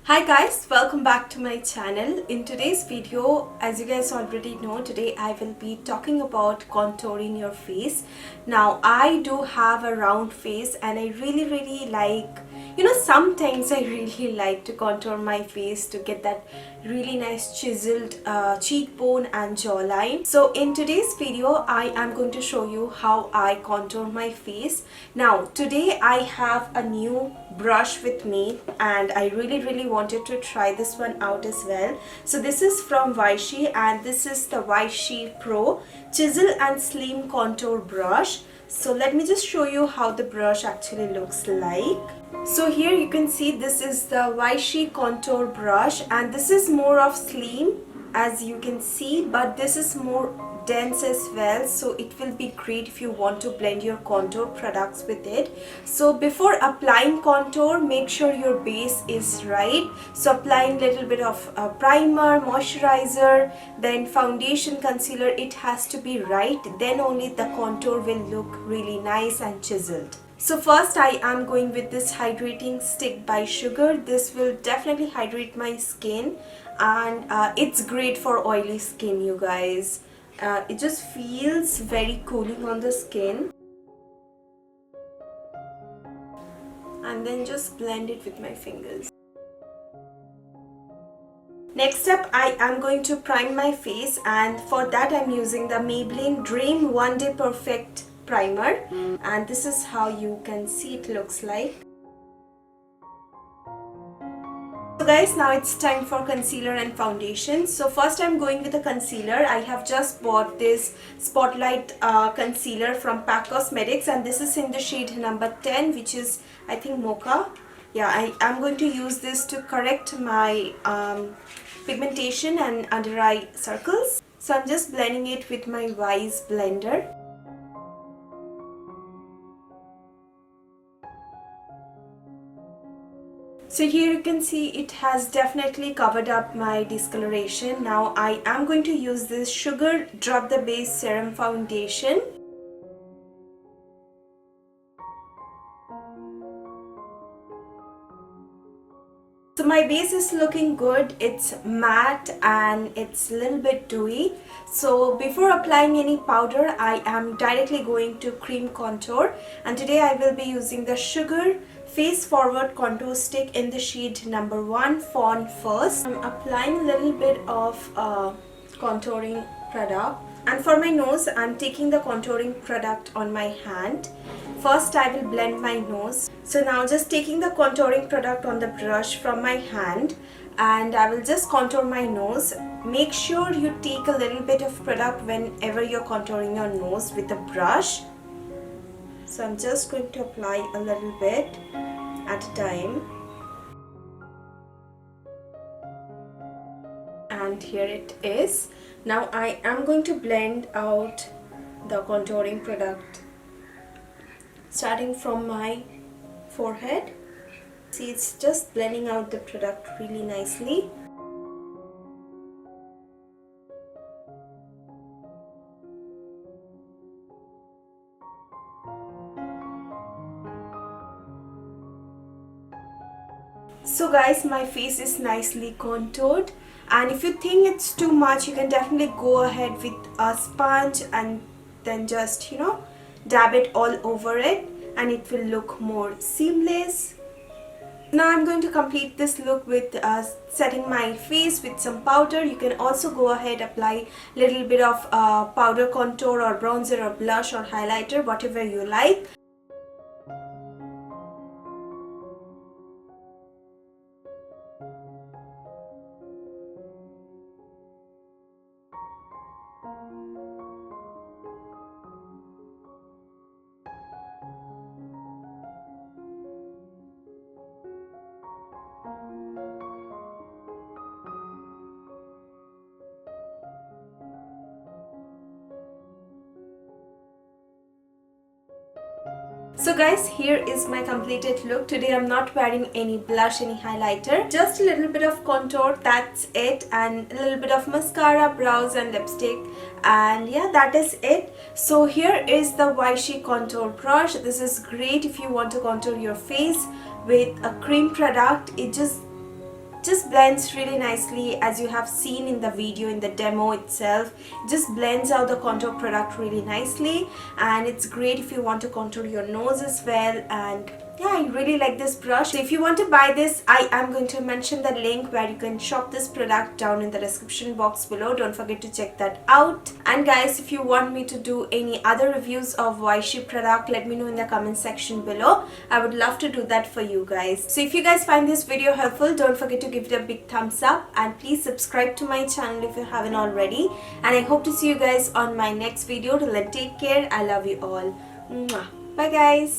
Hi guys, welcome back to my channel. In today's video, as you guys already know, today I will be talking about contouring your face. Now I do have a round face and I really like, sometimes I really like to contour my face to get that really nice chiseled cheekbone and jawline. So in today's video, I am going to show you how I contour my face. Now today I have a new brush with me and I really wanted to try this one out as well. So this is from Wiseshe and this is the Wiseshe Pro Chisel and Slim Contour Brush. So let me just show you how the brush actually looks like. So here you can see this is the Wiseshe contour brush and this is more of slim as you can see, but this is more dense as well, so it will be great if you want to blend your contour products with it. So before applying contour, make sure your base is right. So applying little bit of primer, moisturizer, then foundation, concealer, it has to be right, then only the contour will look really nice and chiseled. So first I am going with this Hydrating Stick by Sugar. This will definitely hydrate my skin and it's great for oily skin, you guys. It just feels very cooling on the skin. And then just blend it with my fingers. Next up, I am going to prime my face, and for that I'm using the Maybelline Dream One Day Perfect primer, and this is how you can see it looks like. So guys, now it's time for concealer and foundation. So first I'm going with a concealer. I have just bought this Spotlight concealer from PAK Cosmetics and this is in the shade number 10, which is I think mocha. Yeah, I am going to use this to correct my pigmentation and under eye circles. So I'm just blending it with my Wise blender. So here you can see it has definitely covered up my discoloration. Now I am going to use this Sugar Drop the Base Serum Foundation. So my base is looking good. It's matte and it's a little bit dewy. So before applying any powder, I am directly going to cream contour. And today I will be using the Sugar Face Forward Contour Stick in the shade number 1 Fawn First. I'm applying a little bit of contouring product. And for my nose, I'm taking the contouring product on my hand. First I will blend my nose. So now just taking the contouring product on the brush from my hand and I will just contour my nose. Make sure you take a little bit of product whenever you're contouring your nose with a brush. So I'm just going to apply a little bit at a time. And here it is. Now I am going to blend out the contouring product starting from my forehead. See, it's just blending out the product really nicely. So guys, my face is nicely contoured, and if you think it's too much, you can definitely go ahead with a sponge and then just dab it all over it and it will look more seamless. Now I'm going to complete this look with setting my face with some powder. You can also go ahead, apply a little bit of powder contour or bronzer or blush or highlighter, whatever you like. So guys, here is my completed look. Today I'm not wearing any blush, any highlighter, just a little bit of contour, that's it, and a little bit of mascara, brows and lipstick, and yeah, that is it. So here is the Wiseshe contour brush. This is great if you want to contour your face with a cream product. It just just blends really nicely, as you have seen in the video, in the demo itself. It just blends out the contour product really nicely, and it's great if you want to contour your nose as well. And yeah, I really like this brush. So if you want to buy this, I am going to mention the link where you can shop this product down in the description box below. Don't forget to check that out. And guys, if you want me to do any other reviews of Wiseshe product, let me know in the comment section below. I would love to do that for you guys. So if you guys find this video helpful, don't forget to give it a big thumbs up, and please subscribe to my channel if you haven't already. And I hope to see you guys on my next video. Till then, take care. I love you all. Mwah. Bye guys.